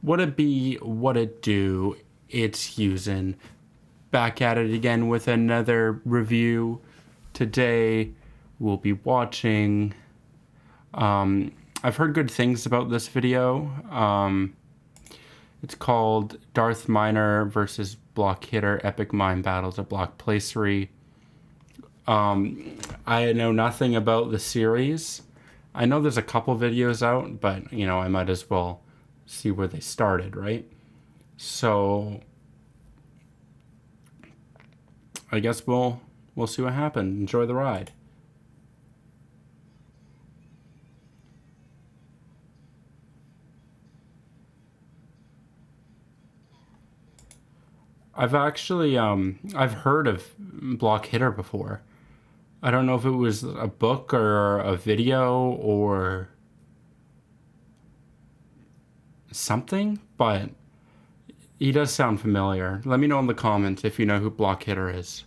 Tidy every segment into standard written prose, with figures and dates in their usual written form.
What it be, what it do, it's Hewsnn. Back at it again with another review. Today we'll be watching, I've heard good things about this video. It's called Darth Miner versus Block Hitter Epic Mine Battles at Block Placery. I know nothing about the series. I know there's a couple videos out, but, you know, I might as well see where they started, right? So I guess we'll see what happens. Enjoy the ride. I've actually I've heard of Block Hitter before. I don't know if it was a book or a video or something, but he does sound familiar. Let me know in the comments if you know who Block Hitter is.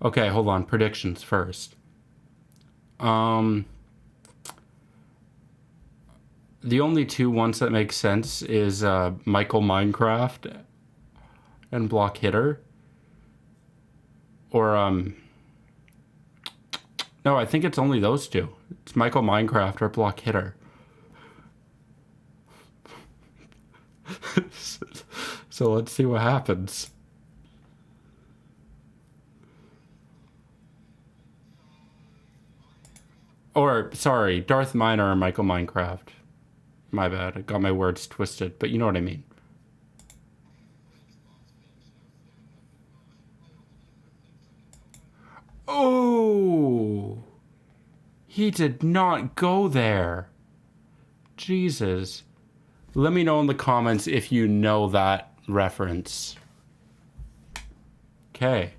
Okay, hold on. Predictions first. The only two ones that make sense is Michael Minecraft and Block Hitter. Or, no, I think it's only those two. It's Michael Minecraft or Block Hitter. So let's see what happens. Or, sorry, Darth Miner or Michael Minecraft. My bad, I got my words twisted, but you know what I mean. Oh! He did not go there. Jesus. Let me know in the comments if you know that reference. Okay.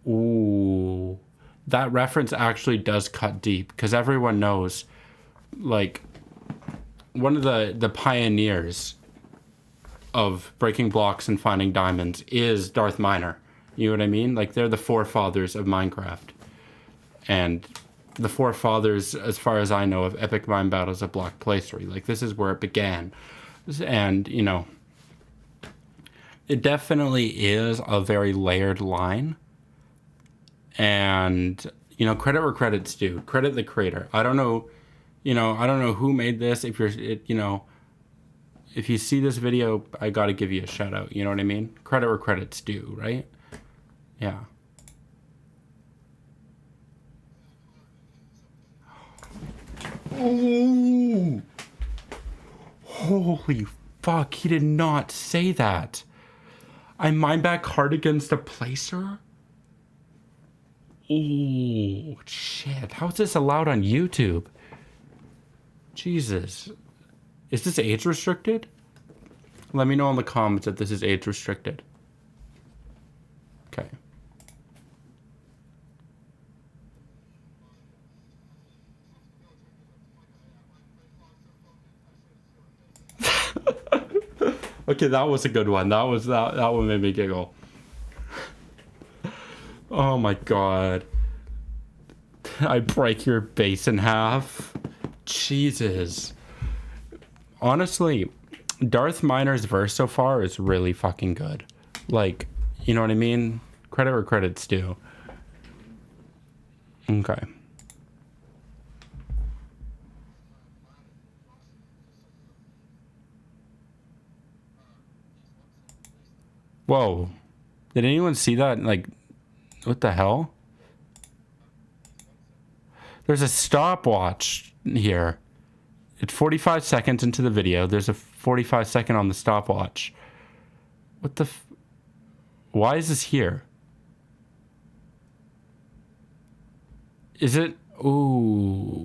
Ooh. That reference actually does cut deep, because everyone knows, like, one of the pioneers of breaking blocks and finding diamonds is Darth Miner. You know what I mean? Like, they're the forefathers of Minecraft. And the forefathers, as far as I know, of Epic Mine Battles at Block Placery. Like, this is where it began. And, you know, it definitely is a very layered line. And, you know, credit where credit's due. Credit the creator. I don't know, you know, I don't know who made this. If you're, you know, if you see this video, I gotta give you a shout out. You know what I mean? Credit where credit's due, right? Yeah. Oh! Holy fuck, he did not say that. I mine back hard against a placer? Oh, shit. How is this allowed on YouTube? Jesus. Is this age restricted? Let me know in the comments if this is age restricted. Okay. Okay, that was a good one. That one made me giggle. Oh my god. I break your base in half. Jesus. Honestly, Darth Miner's verse so far is really fucking good. Like, you know what I mean? Credit where credit's due. Okay. Whoa. Did anyone see that? Like, what the hell? There's a stopwatch here. It's 45 seconds into the video. There's a 45-second on the stopwatch. What the why is this here? Is it... Ooh...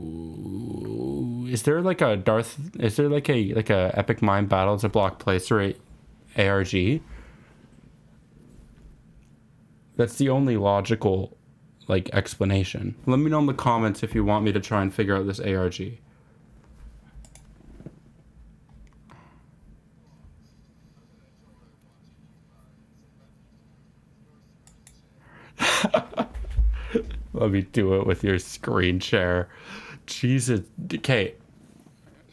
Is there like a Darth... Is there like a Epic Mine Battles at Block Placery ARG? That's the only logical, like, explanation. Let me know in the comments if you want me to try and figure out this ARG. Let me do it with your screen share. Jesus. Okay.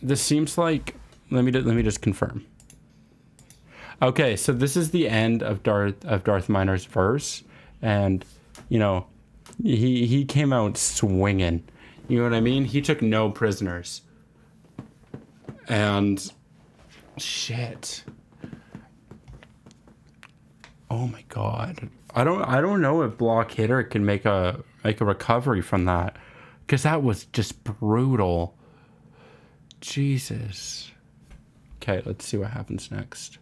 This seems like, let me just confirm. Okay, so this is the end of Darth Miner's verse, and you know, he came out swinging. You know what I mean? He took no prisoners. And shit. Oh my god. I don't know if Block Hitter can make a recovery from that, because that was just brutal. Jesus. Okay, let's see what happens next.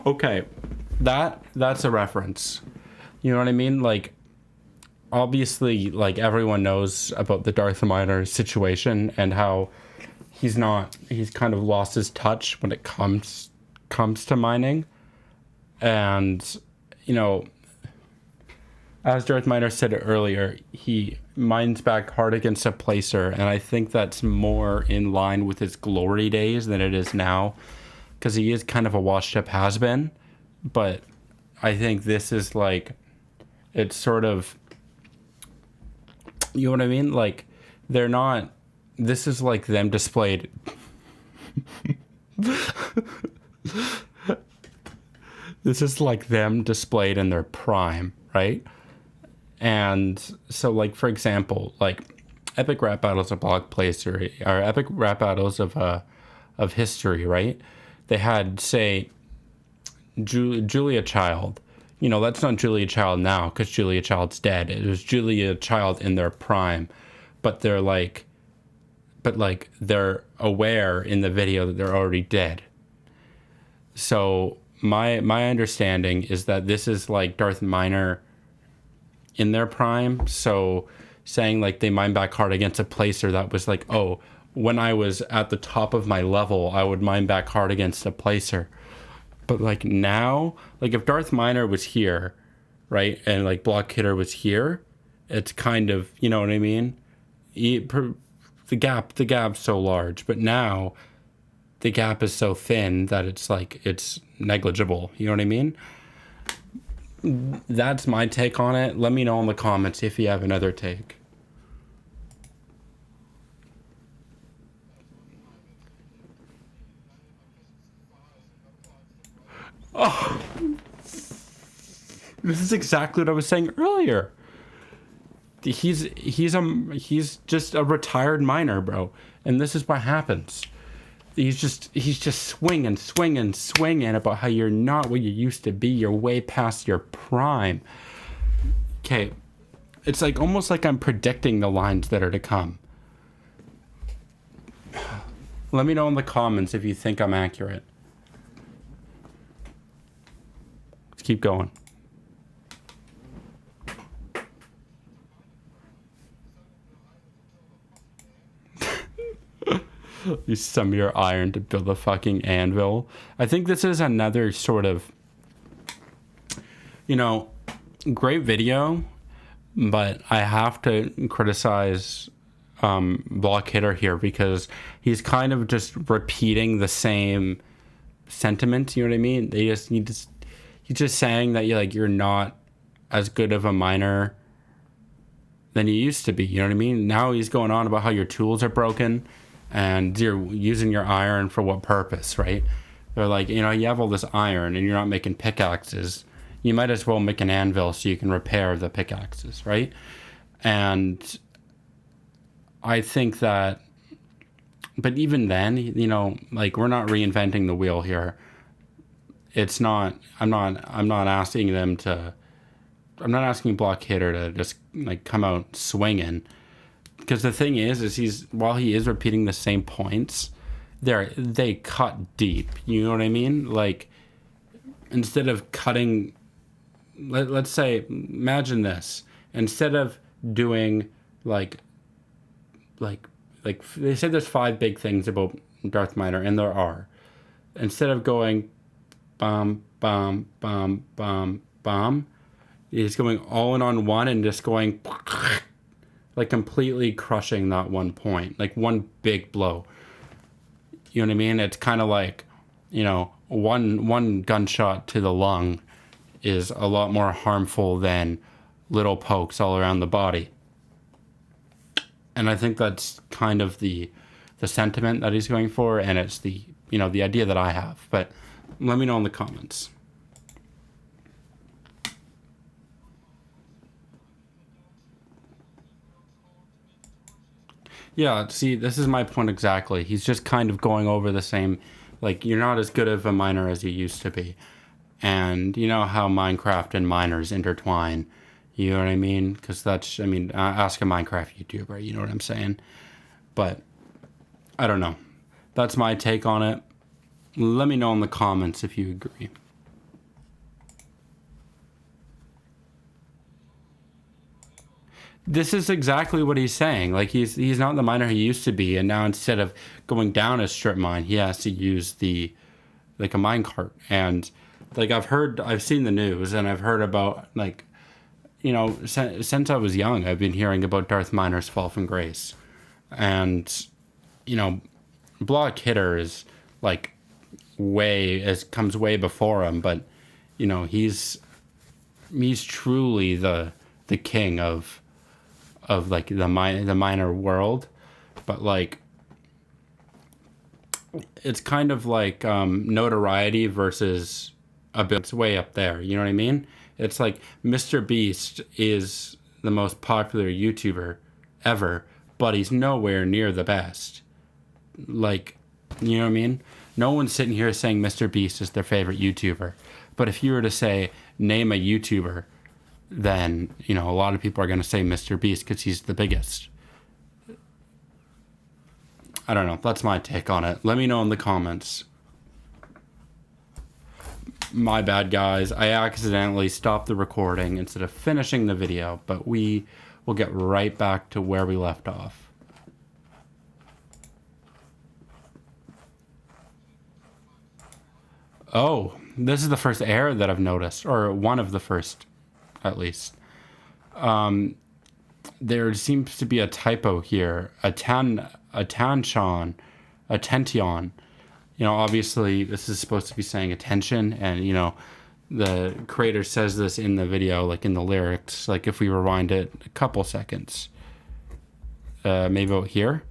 Okay, that's a reference. You know what I mean? Like, obviously, like, everyone knows about the Darth Miner situation and how he's kind of lost his touch when it comes to mining. And, you know, as Darth Miner said earlier, he mines back hard against a placer, and I think that's more in line with his glory days than it is now, because he is kind of a washed up has-been. But I think this is like, it's sort of, you know what I mean? Like, they're not, this is like them displayed. This is like them displayed in their prime, right? And so, like, for example, like, epic rap battles of Block Placery, or epic rap battles of history, right? They had, say, Julia Child. You know, that's not Julia Child now, because Julia Child's dead. It was Julia Child in their prime. But they're like, they're aware in the video that they're already dead. So my understanding is that this is like Darth Miner in their prime. So saying like they mine back hard against a placer, that was like, oh, when I was at the top of my level, I would mine back hard against a placer. But like now, like if Darth Miner was here, right, and like Block Hitter was here, it's kind of, you know what I mean? The gap's so large, but now the gap is so thin that it's like, it's negligible. You know what I mean? That's my take on it. Let me know in the comments if you have another take. Oh, this is exactly what I was saying earlier. He's just a retired miner, bro, and this is what happens. He's just swinging about how you're not what you used to be. You're way past your prime. Okay, it's like almost like I'm predicting the lines that are to come. Let me know in the comments if you think I'm accurate. Let's keep going. You sum your iron to build a fucking anvil. I think this is another sort of, you know, great video, but I have to criticize Block Hitter here, because he's kind of just repeating the same sentiment. You know what I mean? He's just saying that you're not as good of a miner than you used to be. You know what I mean? Now he's going on about how your tools are broken and you're using your iron for what purpose, right? They're like, you know, you have all this iron and you're not making pickaxes. You might as well make an anvil so you can repair the pickaxes, right? And I think that, but even then, you know, like, we're not reinventing the wheel here. It's not, I'm not asking them to, I'm not asking Block Hitter to just like come out swinging. Because the thing is while he is repeating the same points, they cut deep. You know what I mean? Like, instead of cutting, let's say, imagine this. Instead of doing like they said there's 5 big things about Darth Miner, and there are. Instead of going bum, bum, bum, bum, bum, he's going all in on one and just going like completely crushing that one point, like one big blow. You know what I mean? It's kind of like, you know, one gunshot to the lung is a lot more harmful than little pokes all around the body. And I think that's kind of the sentiment that he's going for, and it's the, you know, the idea that I have. But let me know in the comments. Yeah, see, this is my point exactly. He's just kind of going over the same, like, you're not as good of a miner as you used to be. And you know how Minecraft and miners intertwine. You know what I mean? Because that's, I mean, ask a Minecraft YouTuber, you know what I'm saying? But I don't know. That's my take on it. Let me know in the comments if you agree. This is exactly what he's saying. Like he's not the miner he used to be, and now instead of going down a strip mine, he has to use the like a mine cart. And like I've seen the news, and I've heard about like, you know, since I was young, I've been hearing about Darth Miner's fall from grace, and you know, Block Hitter is like comes way before him, but you know he's truly the king of like the miner world. But like it's kind of like notoriety versus a bit. It's way up there, you know what I mean? It's like Mr. Beast is the most popular YouTuber ever, but he's nowhere near the best. Like, you know what I mean? No one's sitting here saying Mr. Beast is their favorite YouTuber. But if you were to say, name a YouTuber, then, you know, a lot of people are going to say Mr. Beast because he's the biggest. I don't know. That's my take on it. Let me know in the comments. My bad, guys. I accidentally stopped the recording instead of finishing the video, but we will get right back to where we left off. Oh, this is the first error that I've noticed, or one of the first, at least. There seems to be a typo here. Attention. You know, obviously this is supposed to be saying attention, and you know, the creator says this in the video, like in the lyrics. Like if we rewind it a couple seconds, maybe out here.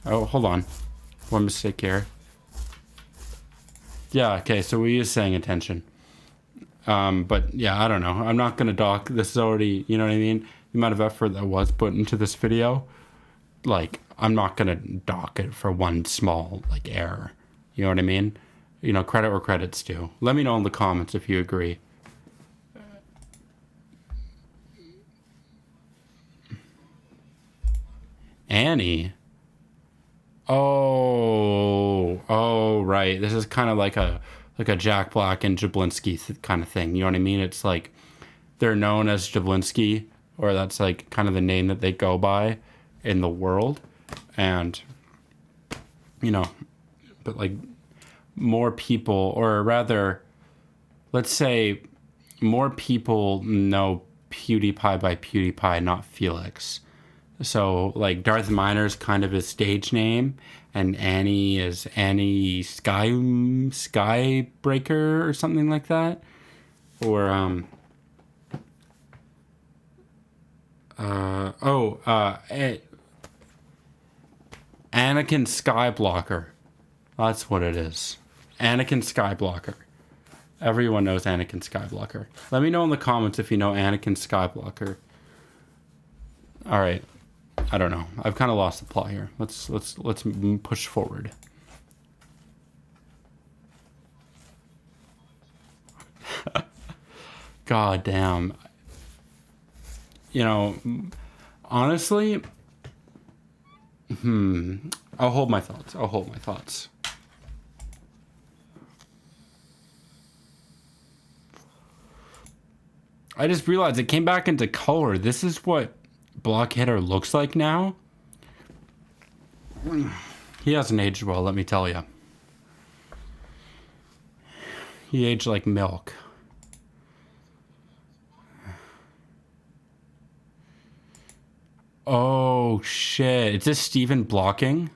Oh, hold on, one mistake here. Yeah, okay, so we is saying attention. But yeah, I don't know. I'm not gonna dock. This is already, you know what I mean? The amount of effort that was put into this video, like, I'm not gonna dock it for one small, like, error. You know what I mean? You know, credit where credit's due. Let me know in the comments if you agree. Annie. Oh, right. This is kind of like a Jack Black and Jablinski kind of thing. You know what I mean? It's like they're known as Jablinski, or that's like kind of the name that they go by in the world. And, you know, but like more people, or rather, let's say more people know PewDiePie by PewDiePie, not Felix. So like Darth Miner's kind of his stage name, and Annie is Annie Skybreaker or something like that, or Anakin Skyblocker. That's what it is. Anakin Skyblocker. Everyone knows Anakin Skyblocker. Let me know in the comments if you know Anakin Skyblocker. All right. I don't know. I've kind of lost the plot here. Let's push forward. God damn. You know, honestly, I'll hold my thoughts. I just realized it came back into color. This is what Block Hitter looks like now. He hasn't aged well, let me tell you. He aged like milk. Oh, shit. Is this Steven blocking?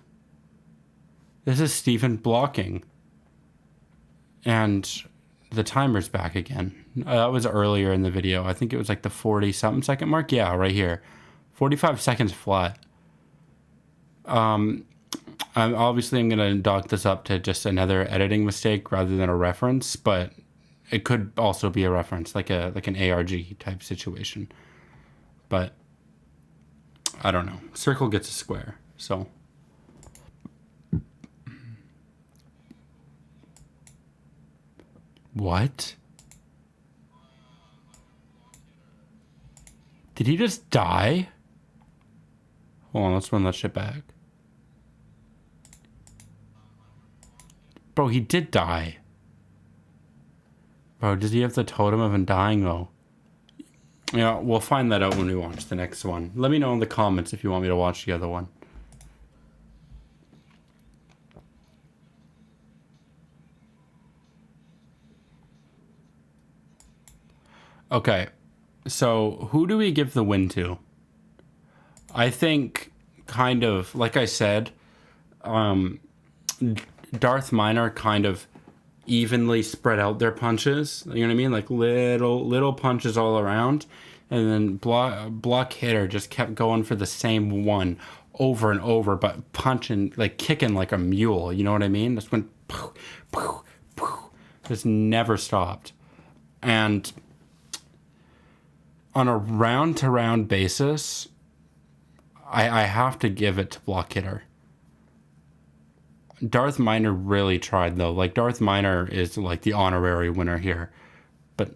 This is Steven blocking. And the timer's back again. That was earlier in the video. I think it was like the 40-something second mark. Yeah, right here. 45 seconds flat. I'm going to dock this up to just another editing mistake rather than a reference, but it could also be a reference, like an ARG type situation. But I don't know. Circle gets a square, so. What? Did he just die? Hold on, let's run that shit back. Bro, he did die. Bro, does he have the totem of him dying, though? Yeah, we'll find that out when we watch the next one. Let me know in the comments if you want me to watch the other one. Okay, so who do we give the win to? I think, kind of, like I said, Darth Minor kind of evenly spread out their punches. You know what I mean? Like little punches all around. And then block hitter just kept going for the same one over and over, but punching, like kicking like a mule. You know what I mean? Just went poof, poof, poof. Just never stopped. And on a round-to-round basis, I have to give it to block hitter. Darth Minor really tried, though. Like, Darth Minor is, like, the honorary winner here. But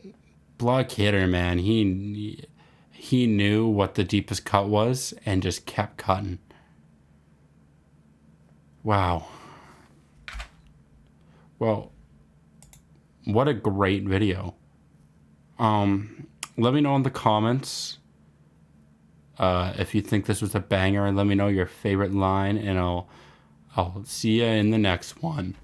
block hitter, man, he knew what the deepest cut was and just kept cutting. Wow. Well, what a great video. Let me know in the comments if you think this was a banger, and let me know your favorite line, and I'll see you in the next one.